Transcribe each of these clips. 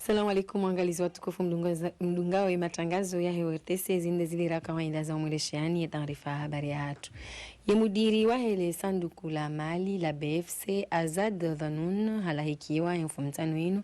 Salamu alaikum waangalizi watukufu, mdungao wa matangazo ya hewertese zinde zilira kawaida za umwelesheani ya taarifa ya habari ya hatu. Ye mudiri wa hele sanduku la mali la BFC Azad Dhanun halahikiwa mfumtano inu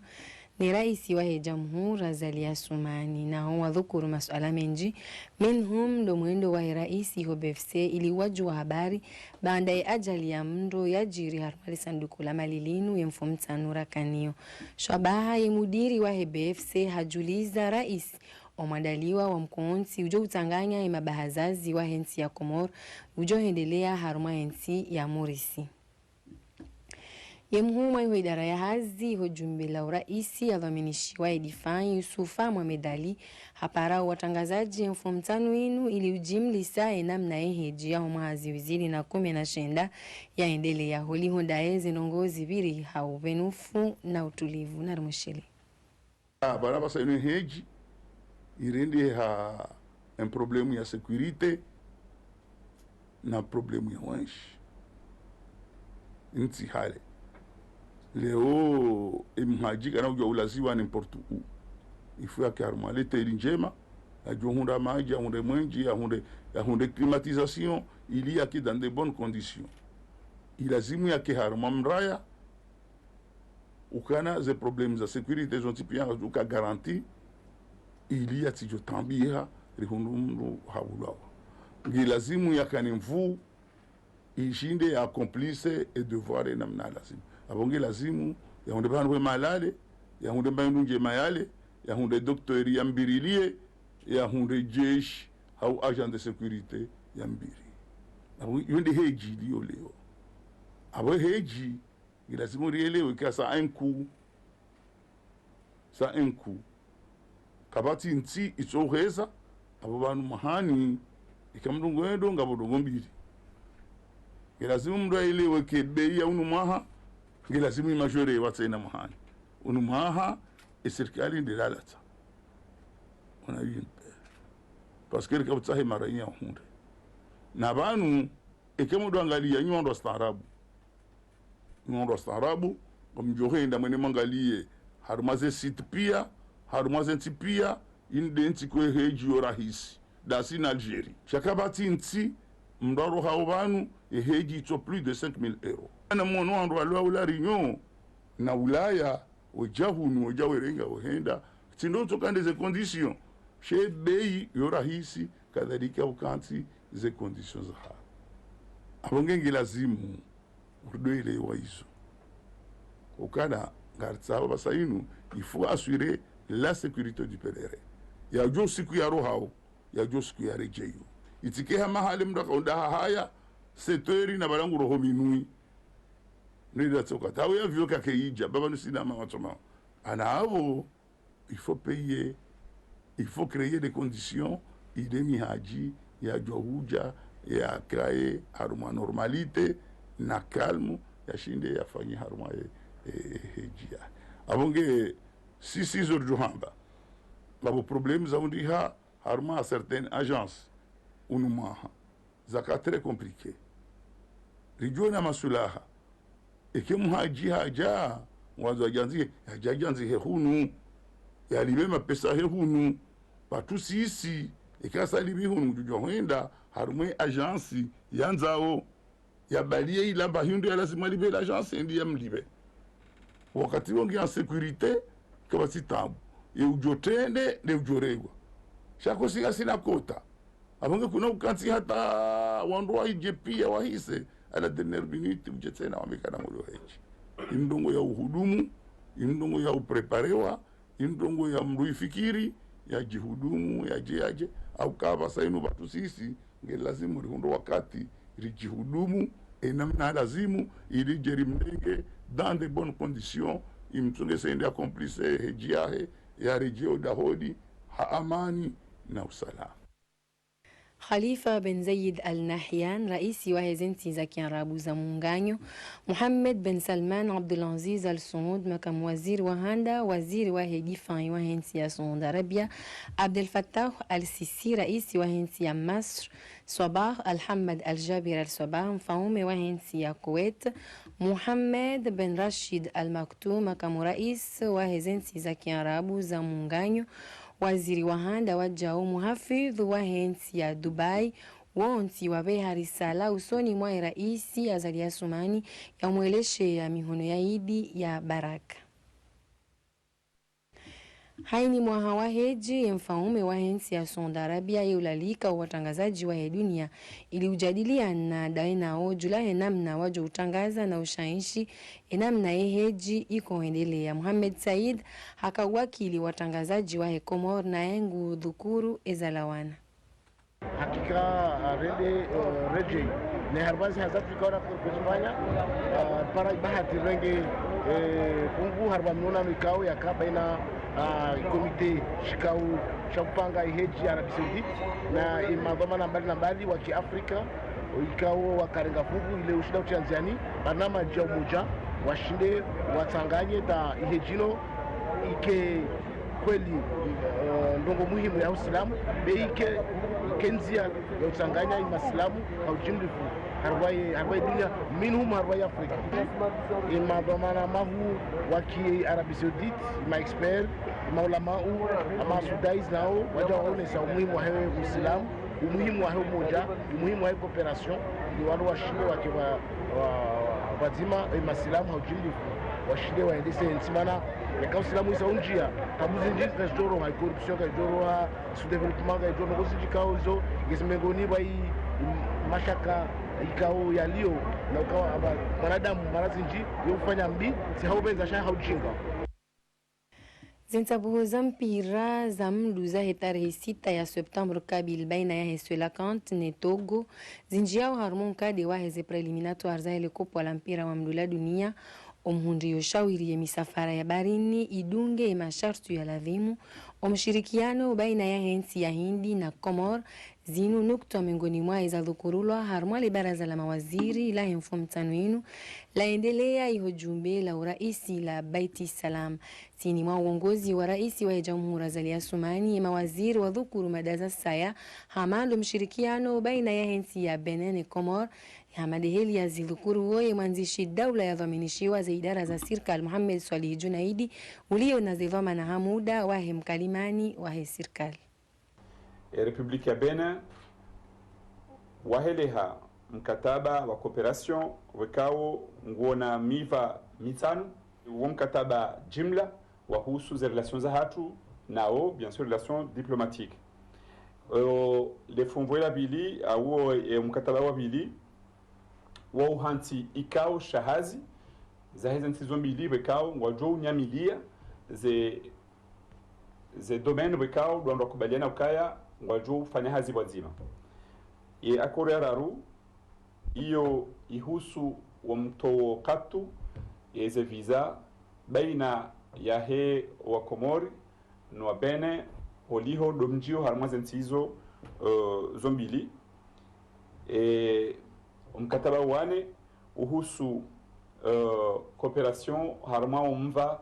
ni raisi wa jamhuri Azali Assoumani na huwa dhukuru masuala menji minhum ndo mwendo wa raisi wa BFC ili wajua habari baada ya ajali ya mndo ya jiri harumali sanduku la mali linu ya mfumtano rakanio. Shabaha ya mudiri wa BFC hajuliza rais omwadaliwa wa mkonsi ujo utanganya ya mabahazazi wa hensi ya Komor ujo hendelea haruma hensi ya Morisi. Yemhuma yu idara ya hazi hujumbe la uraisi ya dhaminishi wa edifani Yusufa Mohamed Ali hapara watangazaji mfumtanu inu ili ujimli saa namna heji ya humahazi wiziri na 19 ya endele ya holi hondaeze nongozi biri hauvenufu na utulivu na rumushili. Baraba sa inu heji irende ha un problemu ya sekurite na problemu ya wanshi inti hale leo imhajika na ujua ulaziwa n'importe où il faut que harmale teri njema ajua maji hunde mwenji hunde climatisation il y a que dans de bonnes conditions ilazimu yake harma mraya ukana ze problèmes za sécurité zontipia uka garantie il y a tijo tambia rihundu hawulawa ilazimu yakani mvu ishinde ya accomplisse et devoir namna lazimu abonge lazimu ya hunde banwe malale ya hunde bandunje mayale ya hunde docteur ya mbirilie ya hunde jeshi au agent de sécurité ya mbiri abo yonde heji dio leo abo heji ilazimu rielewe kasa un coup kabati nti ichoheza abo banu mahani ikamdungo endo ngabodongo mbiri ilazimu mdo elewe ke bei ya unumaha lazima majore watena mahani unumaha serikali ndilalata unayimpe parce que kabutsahe maranya hunde na banu ekemudo angalia nyondo starabu kumjohe nda mwene mangalie harumaze site pia harumaze tipia indenti kwe heji yorahisi dasi na Algerie chakabati nti mdaro haubanu heji to plus de 5000 euros na mwono ando alwa ula rinyo na ulaya ojahunu ojawerenga ohenda tindo tokande ze conditions chez bei yorahisi kadhalika ukanti ze conditions ha abongengi lazimu urdoile wa hizo ukana ngartsa basainu il faut assurer la sécurité du pèlerin ya jo siku ya rohao ya jo siku ya rejeyo itikeha mahali mdaka undaha haya seteri na barangu roho minui nida toka tawe ya vyoka keija baba nusina mama toma anavo il faut payer, il faut créer des conditions idemi haji ya johuja ya krae haruma normalité na calme ya shinde ya fanyi haruma hejia abonge sisi zorjuhamba labo problème za undiha haruma certaines agences unumaha zaka très compliqué rijona masulaha ekemu haja mwanzo ajanzie he hunu yalibema pesa he hunu batu sisi ikasa libi hunu jujo henda harumwe agence yanzao ya balie ila bahindu ya lazima libe l'agence ndi yamlibe wakati wongi en sécurité kabasi tabu e ujotende le ujoregwa shako sina kota abonge kuna ukansi hata wandwa ije pia wahise ala dernière minute ujetena wamekana mulo hechi indongo ya uhudumu indongo ya upreparewa indongo ya mruifikiri ya jihudumu ya jeaje au kaba sainu batu sisi ngelazimu rihundo wakati rijihudumu enamna lazimu ili jerimnenge dans de bonnes conditions imtunge sende accomplisse hejiahe ya rejeo dahodi ha amani na usalama. Khalifa bin Zayed Al Nahyan, raisi wa hizi nchi za Kiarabu za Muungano, Mohammed bin Salman Abdulaziz Al Saud, makamu waziri wa Handa, waziri wa difai wa nchi ya Saudi Arabia, Abdel Fattah Al Sisi, raisi wa nchi ya Masr, Sabah Al Hamad Al Jabir Al Sabah, mfaume wa nchi ya Kuwait, Mohammed bin Rashid Al Maktoum, makamu rais wa hizi nchi za Kiarabu za Muungano, waziri wa Handa wajao muhafidh wa nchi ya Dubai, wonti wabeha risala usoni mwa raisi Azali Assoumani ya mweleshe ya mihono ya Idi ya Baraka. Haini mwaha wa heji ya mfaume wa nchi ya Saudi Arabia yulalika watangazaji wa dunia ili ujadilia na daina ojula namna wajo utangaza na ushaishi namna heji iko endelea. Mohamed Said haka wakili watangazaji wa Komor na yengu dhukuru ezalawana. Hakika reje ne harbansi hazati kaona kujifanya para bahati rangi kungu harbanuna mikao ya baina komite shikau shapanga heji Arabia Saudite na madhamana mbali wa Kiafrika ikao wakarenga fungu ile ushida Tanzania banama ja umoja washinde watanganye da hejino ike kweli ndongo muhimu ya Uislamu beike kenzia ya utanganya Islamu au jimrifu harwai dunia minhum harwai Afrika ima dhamana mahu waki Arabia Saudite ma expert maulama ama sudais nao wajaone sa umuhimu wa hewe Uislamu, umuhimu wa hewe moja, umuhimu wa cooperation ni wale washinde wake wazima Islamu au jimrifu washinde waendese nsimana ya Uislamu isa unjia tabuzi njini kajoro ha corruption kajoro ha sous-développement kajoro ngozi jikao hizo gesimengoni bai mashaka ikao yalio na ukawa wanadamu marazi nji yofanya mbi si haubeza sha haujinga. Zintabuhu za mpira za mdu za tarehe 6 ya Septembre kabil baina ya Heswela Kant ne Togo zinjiao harmon kade wa heze preliminatoire za helikopwa la mpira wa mdu la dunia omhundi yoshawiri ya misafara ya barini idunge mashartu ya lazimu omshirikiano baina ya nchi ya Hindi na Komor zinu nukta miongoni mwa za dhukurulwa harmwali baraza la mawaziri la mfumtanwinu laendelea ihojumbe la uraisi la Baiti Salam sini mwa uongozi wa raisi wa Jamhuri Azali Assoumani mawaziri wa dhukuru madaza saya hamando mshirikiano baina ya nchi ya Benin na Komor Hamadeheli ya zilukuru woye mwanzishi daula ya dhaminishiwa za idara za sirkal Mohamed Swalih Junaidi ulio na zivama na hamuda wahe mkalimani wahe sirkal. Republika Benin waheleha mkataba wa cooperation wekao nguona miva mitano wa mkataba jimla wahusu za relations za hatu nao bien sûr relations diplomatiques. Le fonvoela bili au mkataba wa bili wa uhanti ikao shahazi za hizo ntizo mbili wekao ngwajo nyamilia ze domaine wekao ndo kubaliana ukaya ngwajo fanya hazi wazima akore araru iyo ihusu wa mtowo katu ze visa baina ya he wa Komori no Benin holiho domjio harmazen tizo zombili mkataba wane uhusu cooperation harma umva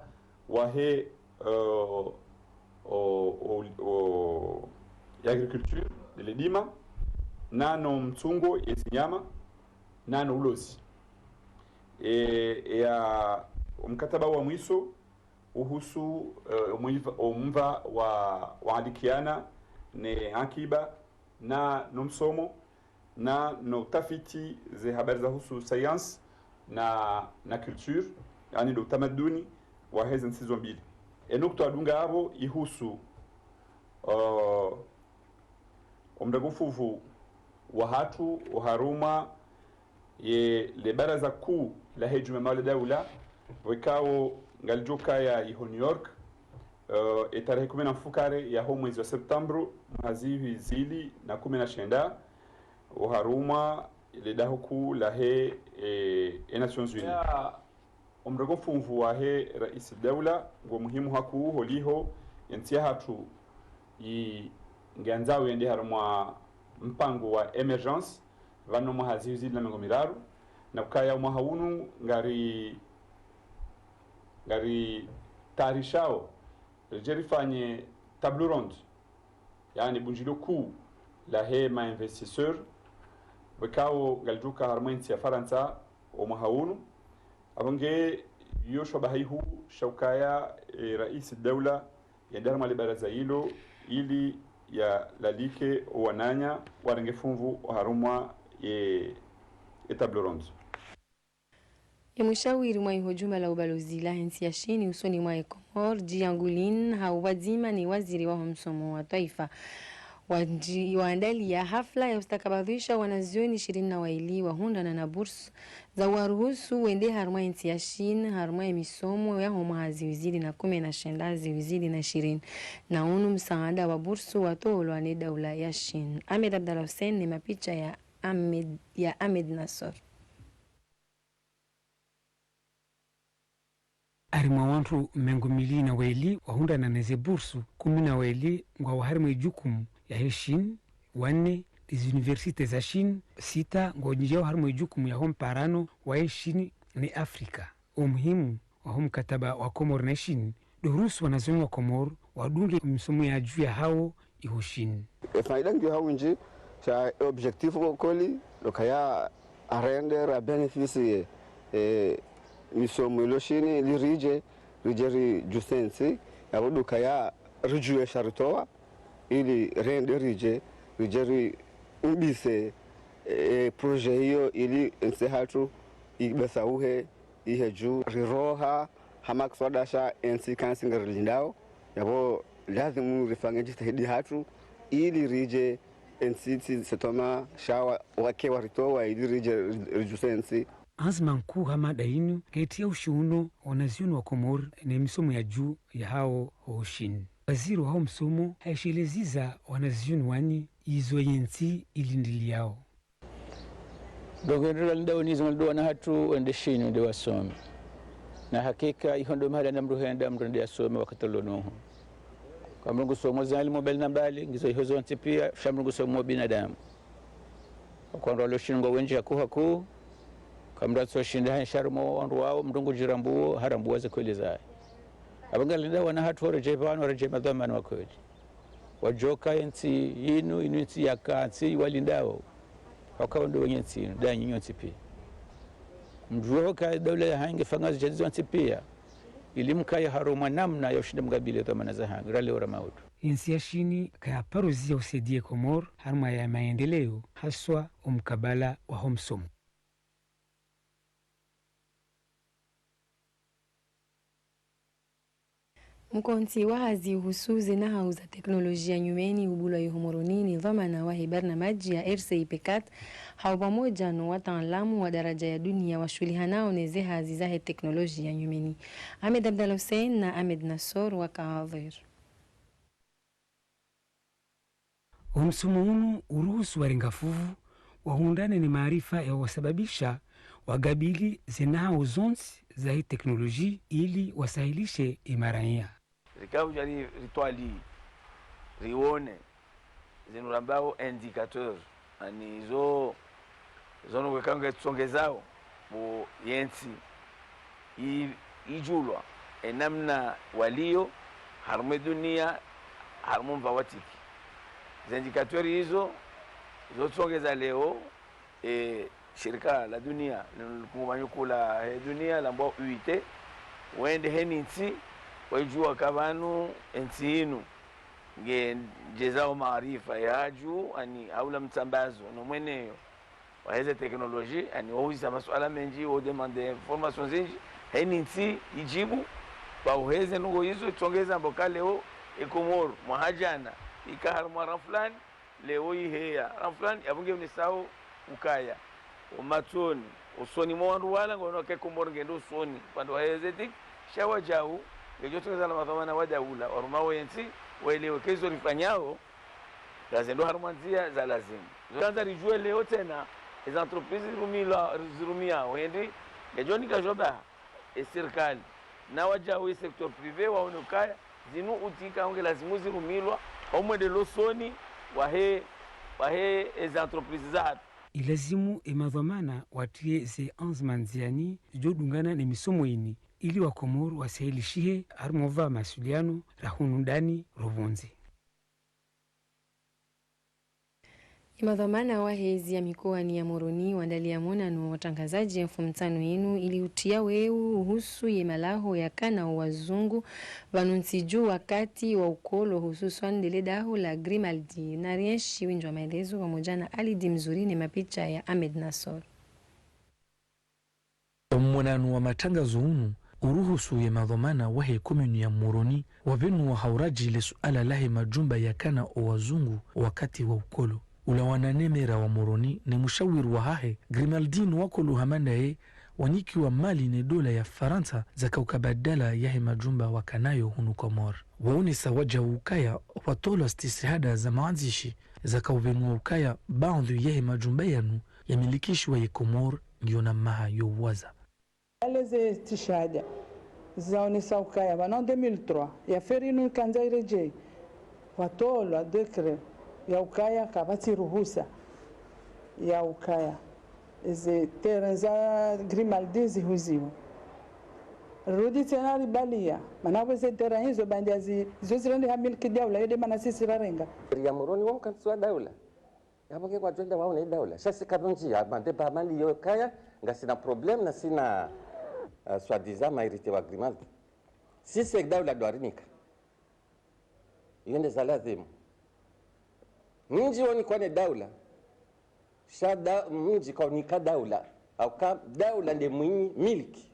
wahe ya agriculture lilima nano mtungo yesinyama nano ulozi ya mkataba wa mwiso uhusu umva wa adikiana ne akiba na nomsomo na no tafiti ze habari za husu science na culture yani do tamaduni wa hizo nsizo mbili nukta adunga abo ihusu omdagufuvu wa hatu uharuma ye le baraza kuu la hejuma mawala daula wekao ngaljoka ya iho New York tarehe 10 mfukare ya ho mwezi wa September mwazihi zili na 19 uharuma ile dahuku la he Nations Unies omdagufuvu wa he rais daula ngo muhimu haku holiho yantia hatu nganzawe ndi harumwa mpango wa emergence vano mwahazi uzidi na mengo miraru na kukaya mwaha unu ngari tarishao jerifanye table ronde yani bunjilo kuu la hema investisseur wekao galjuka harmoinsi ya Faransa o mwaha unu abonge yosho bahaihu shaukaya rais daula ya darma libaraza hilo ili ya lalike wananya warenge funvu harumwa table ronde. Mshawiri mwa hujuma la ubalozi la nchi ya China usoni mwa Komor Jiangulin hawazima ni waziri wa msomo wa taifa waandalia hafla ya ustakabadhisha wanazuoni 22 wahundana na bursu za waruhusu wende harma nchi ya China harma ya misomo ya homazi wizidi na 19 wizidi na 20 na unu msaada wa bursu watolwa ni daula ya China. Ahmed Abdallah Hussein ni mapicha ya Ahmed Nasor. Arima wantu mengo milina weli wahunda na neze bursu 12 ngwa waharima jukumu ya heshin wanne des universités za Chine 6 ngwa njia waharima jukumu ya hom parano wa heshin ni Afrika. Umuhimu wa hom kataba wa Komor na Chine dorusu wanazuoni wa Komor wadunge msomo ya juu ya hao ihoshin. Faida ndio hao nje cha objectif koli lokaya arender a beneficie misomo iloshini lirije rijeri jusensi yabuduka ya rijue sharitoa ili rende rije rijeri ubise projet hiyo ili nsehatu ibasauhe iheju riroha hamak swadasha ensi kansingar lindao yabo lazimu rifange jitahidi hatu ili rije ensi setoma shawa wake waritoa ili rije rijusensi. Azman kuu hama dainu ketia ushuno wanazuoni wa Komor na misomo ya juu ya hao hoshin. Waziri wa hao msomo haisheleziza wanazuoni wani izo yensi ilindili yao. Dogedra ndao nizmaldo na hatu wende China ndio wasome. Na hakika ihondo mahali na mruhenda mrundi asome wakatolonoho. Kwa mrungu somo zali mobile na mbali ngizo ihozo pia shamrungu somo binadamu. Kwa ndalo shingo wenje haku kamra so shinda sharmo wandu wao mrungu jirambuo harambuo za kueleza abangalinda wana hatu rejebano rejema wa kweli wajoka yensi inu inunsi yakansi walindao wakaondo wenyensi danyi nyonsi pia mjuhoka dawla ya hange fangazi jadizo nsi pia ilimka ya haruma namna ya ushinda mgabile dhamana za hange rale ora mautu. Insi ya Chini kaya parozia usaidie Komor harma ya maendeleo haswa umkabala wa homsomo. Mkonti wazi husuzi na hauza teknolojia nyumeni ubulwa yuhumoronini dhamana wahi barnamaji ya RCIP4 hau pamoja no wataalamu wa daraja ya dunia washulihanao neze hazi zahe teknolojia nyumeni. Ahmed Abdallah Hussein na Ahmed Nasor wakahadhir. Msomo unu uruhusu warengafuvu wahundane ni maarifa ya wasababisha wagabili zinao zonsi za hii teknoloji ili wasahilishe imarania. Rikau jari rituali rione zinurambao indicateur ani zo zono wekange tsongezao bo yensi ijulwa enamna walio harme dunia harmon vawatiki indicateur hizo zo tsongeza leo shirika la dunia kumanyukula dunia la mbo UIT wende heninsi wajua kabanu ensinu nge jezao maarifa ya juu ani haula mtambazo no mweneyo waheze teknoloji ani wauza masuala menji wo demander information zinji heninsi ijibu ba uheze nugo hizo tongeza mboka leo Komor mwahajana ikahar mara fulani leo iheya fulani abunge unisao ukaya umatoni usoni mwandu wala ngono ke Komor ngendo usoni pando waheze dik shawa jau ngejotongeza na madhamana wa daula warumao yensi waelewe kezo rifanyao lazendo harmanzia za lazima kwanza rijue leo tena hizo entreprise zirumia wende ngejoni kajoba serikali na wajao sector privé waonekaya zinu utika onge lazimu zirumilwa omwende losoni wahe wahe ezi entreprise za hatu ilazimu emadhamana watie ze anzmanziani jodungana ne misomo ini ili wakomoro wasahilishihe harumova masuliano rahunu ndani robonzi. Imadhamana wa hezi ya mikoani ya Moroni wandalia monano watangazaji ya mfumtano yenu ili utia weu uhusu yemalaho ya kana wazungu vanunsiju wakati wa ukolo hususan dele daho la Grimaldi na rienshi winjwa maelezo pamoja na Alidi Mzuri ni mapicha ya Ahmed Nasor. Mwananu wa matangazo unu uruhusu ya madhamana wahe komuni ya Moroni wavenu wa hauraji le suala lahe majumba ya kana o wazungu wakati wa ukolo. Ula wananemera wa Moroni ni mshawiru wa hahe Grimaldin wakolu hamandaye waniki wa mali ne dola ya Faransa zaka ukabadala yahe majumba wakanayo hunu Komor. Waonesa waja ukaya watola stisihada za maanzishi zaka uvenu ukaya baadhi yahe majumba yanu ya milikishi wa ye Komor ngiona maha yo waza. Aleze stishada zaonesa ukaya wana 2003 ya ferinu kanza ireje watola dekre ya ukaya kabati ruhusa ya ukaya ze terenza Grimaldi zihuziwa rudi tena ribalia manawe ze tera hizo bandia zo zirende hamiliki daula yede mana sisi rarenga ya Moroni wao kanswa daula yaboke kwa twenda wao ni daula sasa kabonji ya bande ba mali yo kaya ngasina problem na sina soi-disant mairite wa Grimaldi sisi daula dwarinika yende zalazimu mji woni kwane daula shada mji kaunika daula au ka daula nde mwinyi miliki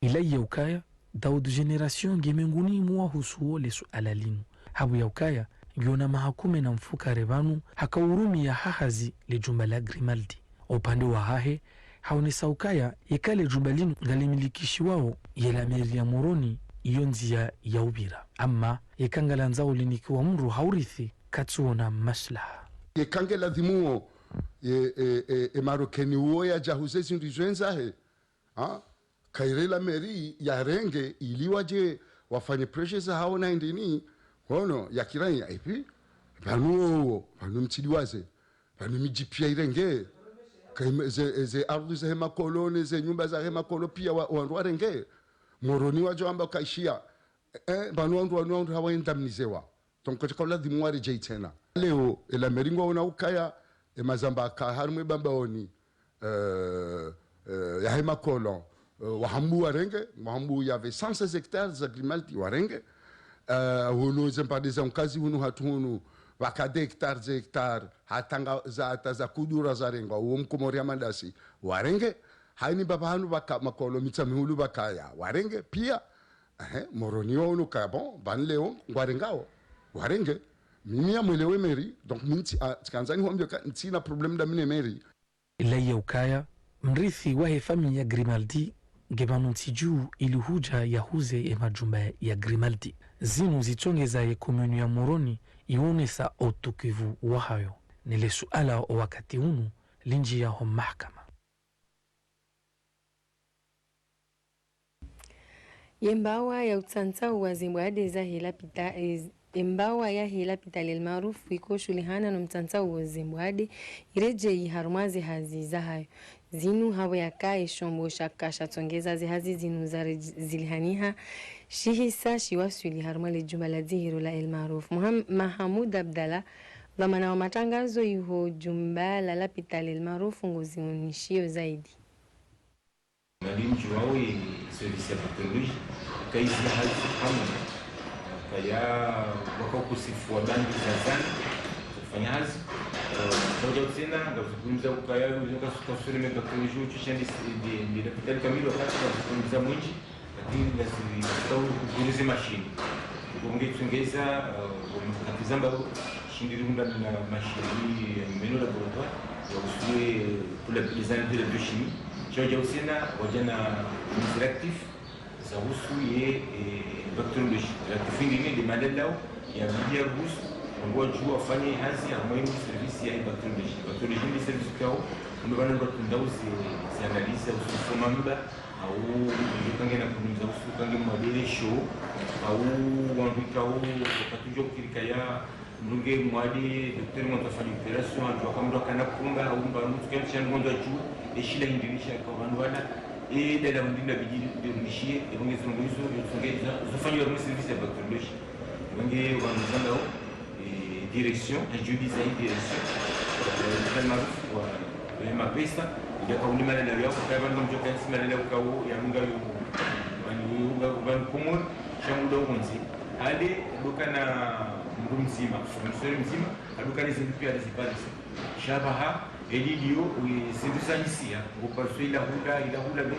ilai ya ukaya daud generation gemenguni muwa husuo lesu alalinu habu ya ukaya giona mahakume na mfuka revanu hakaurumi ya hahazi le jumba la Grimaldi upande wa hahe haonesa ukaya yekale jumba linu ngalimilikishi wao yela meri ya Moroni iyonzi ya ubira ama yekangala nzao linikiwa mru haurithi katsuona maslaha yekange lazimuo marokeni uo ya jahuze zinduizwenza he kairela meri ya renge iliwaje wafanye pressure za hao na indini hono ya kiranya ipi vanu mtiliwaze vanu mijipia irenge ze ardhi za hema koloni ze nyumba za hema kolo pia wandu renge Moroni wajo amba kaishia vanu hawa indamnizewa tonkotika lazima warejea tena leo ela meringo una ukaya emazamba ka harumwe bambaoni ya hema kolon wahambu warenge wahambu yave 116 hectares za Grimaldi warenge hunu zempadiza mkazi hunu hatu hunu wakade hectare hatanga za kudura za renga uo mkomori ya mandasi warenge haini baba hanu waka makolo mitsamihulu wakaya warenge pia Moroni wa unu kaya bon ban leo ngwarengao warenge mimi ya mwelewe meri donc minti tikanzani hombyo ntina problem da mine meri ilai ya ukaya mrithi wahe familia ya Grimaldi gebanu ntiju iluhuja ya huze ya majumba ya Grimaldi zinu zichongeza ya komunu ya Moroni ionesa otukivu wahayo nile suala o wakati unu linji ya ho mahkama Yembawa ya utsansau wa Zimbabwe za hila pita Embawa ya hila pitali maarufu iko shulihana no mtansau wa Zimbabwe ireje harumazi hazi za hayo zinu hawa ya kai shombo shakasha tongeza zihazi zinu za zilihaniha shihisa shiwasuli harumale jumala zihiro la maarufu Mahamud Abdalla dhamana wa matangazo yuho jumbala la pitali maarufu ngoziunishio zaidi Malinji wawe servisi ya patoloji kaisi hazi hamu kaya wakakusifu wa bandi za zani kufanya hazi moja utena ngazungumza ukaya ukasuri mebakteoloji uchishandi ndi daktari kamili wakati ngazungumza mwinji lakini ngazitau kugulize mashini ungechungeza katizamba shindiri hunda na mashini ya meno laboratoire wakusue pour les années de biochimie Georgia usina wajana interactif za husu ye bacteriology kifindi ni demande lao ya bia bus ngwa juu afanye hazi ya muhimu service ya bacteriology ni service kao mbana ndo tundauzi za analyse au sufomamba au ndokange na kunza usu kange modele show au wandu kao katujo kirikaya mlunge mwadi daktari mwatafanya operation antu akamdo kana kumba au mbandu tukemsha ngondo juu eshila indirisha kwa vanwala dala mundinda bijili ndishie ebongeza ngolizo yotongeza zofanya mu service ya bacteriologie bonge wanzanga direction ajudiza direction très maruf wa mapesa ndio kauli mara na yao kwa bandu mjoka simala leo kwa ya munga van komor shamuda ukonzi hadi dukana mndu mzima msori mzima adukana zindu pia zipalisi shabaha elidio sindusanyisia ngopaso ila hula do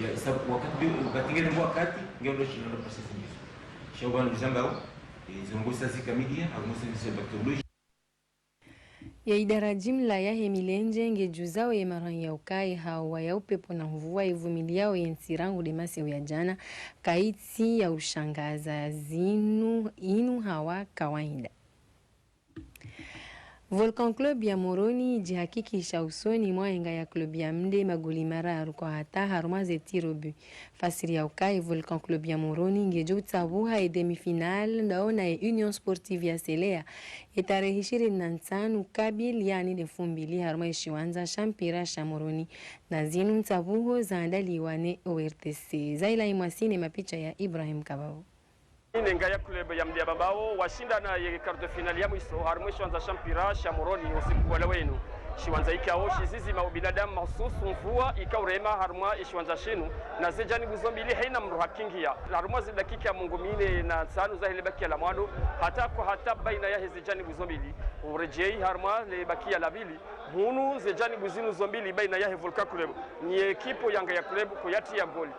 ya sababu wakati ngene wakati ngendo chino ndo process hizo shauban bizambao zongosa zika media au msisi bacteriology ya idara jimla ya hemilenje ngejuzao ya maran ya ukai hawa ya upepo na mvua ivumiliao ya nsirangu demasi ya jana kaiti ya ushangaza inu hawa kawaida. Volcan Club ya Moroni jihakikisha usoni mwaenga ya club ya mde magoli mara kwa hata harumaze tirobu. Fasiri ya ukai Volcan Club ya Moroni ngejo utabuha e demi-final ndaona ya Union Sportive ya Selea. Etarehe 25 Kabil yani defumbili haruma ishiwanza shampira sha Moroni. Na zinu mtabuho zaandaliwane ORTC. Zaila imwasine mapicha ya Ibrahim Kabao. Nenga ya club ya Mdia Bambao washinda na ye quarto final ya mwisho harumwe shwanza shampira sha Moroni usiku wala wenu shiwanza ikao shizizi binadamu mahususu mvua ikaurema harumwa ishwanza shinu na zejani buzombili haina mru hakingia harumwa dakika Mungu mine na sanu za baki ya la mwado hata baina ya zejani buzombili urejei harumwa le baki ya la bili hunu zejani buzinu zombili baina ya Volcan Club ni ekipo yanga ya club kuyati ya goli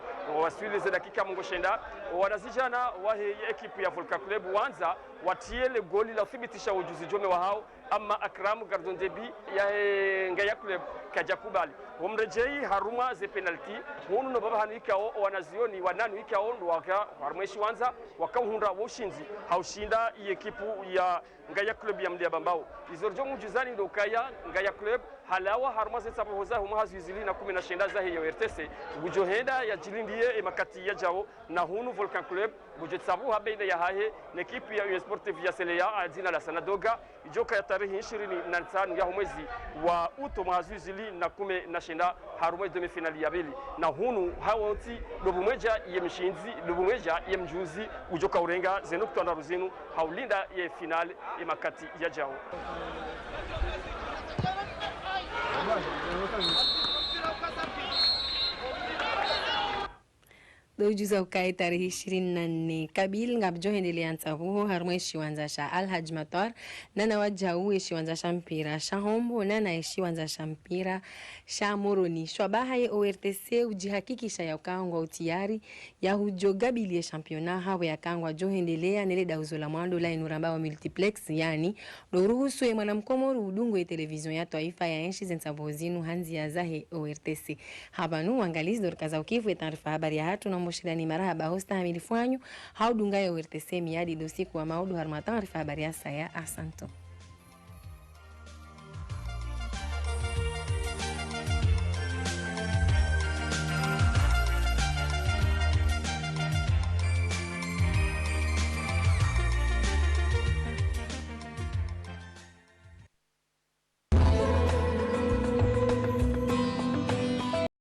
waswili za dakika Mungu shenda wanazijana wahe ekipu ya Volcan Club wanza watiele goli la uthibitisha ujuzi jome wa hao ama Akram Gardon Debi ya Ngaya Club kajakubali wamrejei haruma ze penalty hunu no baba hanikao wanazioni wananu ikao ndo waka harumweshi wanza wakauhunda woshinzi haushinda ekipu ya Ngaya Club ya Mdia Bambao izorjo mujuzani ndo kaya Ngaya Club halawa haruma ze sabahoza huma hazizili na 10 za hiyo RTC bujohenda ya jilindie makati ya jao na hunu Volcan Club bujo sabu habeida ya hahe na ekipu ya Union Sportive ya Selea ajina la Sanadoga ijoka ya tarehe 25 ya mwezi wa uto mazizili na 10 haruma demi finali ya bili na hunu hawoti dobumweja ya mshinzi dobumweja ya mjuzi ujoka urenga zenukto na ruzinu haulinda ya finali ya makati ya jao. Dojuza ukai tarehe 24 Kabil ngabjo hendelea ntabuho harumwe shiwanza sha Alhaj Matar nana wajau shiwanza sha mpira sha Hombo nana shiwanza sha mpira sha Moroni shwabaha ye ORTC ujihakikisha ya ukangwa utiari ya hujogabili ya championa hawe ya kangwa jo hendelea nele dauzo la mwando la inuramba wa multiplex yani doruhusu ya mwanamkomoru udungu ya televizion ya taifa ya enshi zentavozinu hanzi ya zahe ORTC habanu wangalizi dorkaza ukivu ya taarifa habari ya hatu na moshirani marahaba hosta hamilifuanyu haudunga ya ORTC miadi dosiku wa maudu harmatan rifa habari ya saya asanto.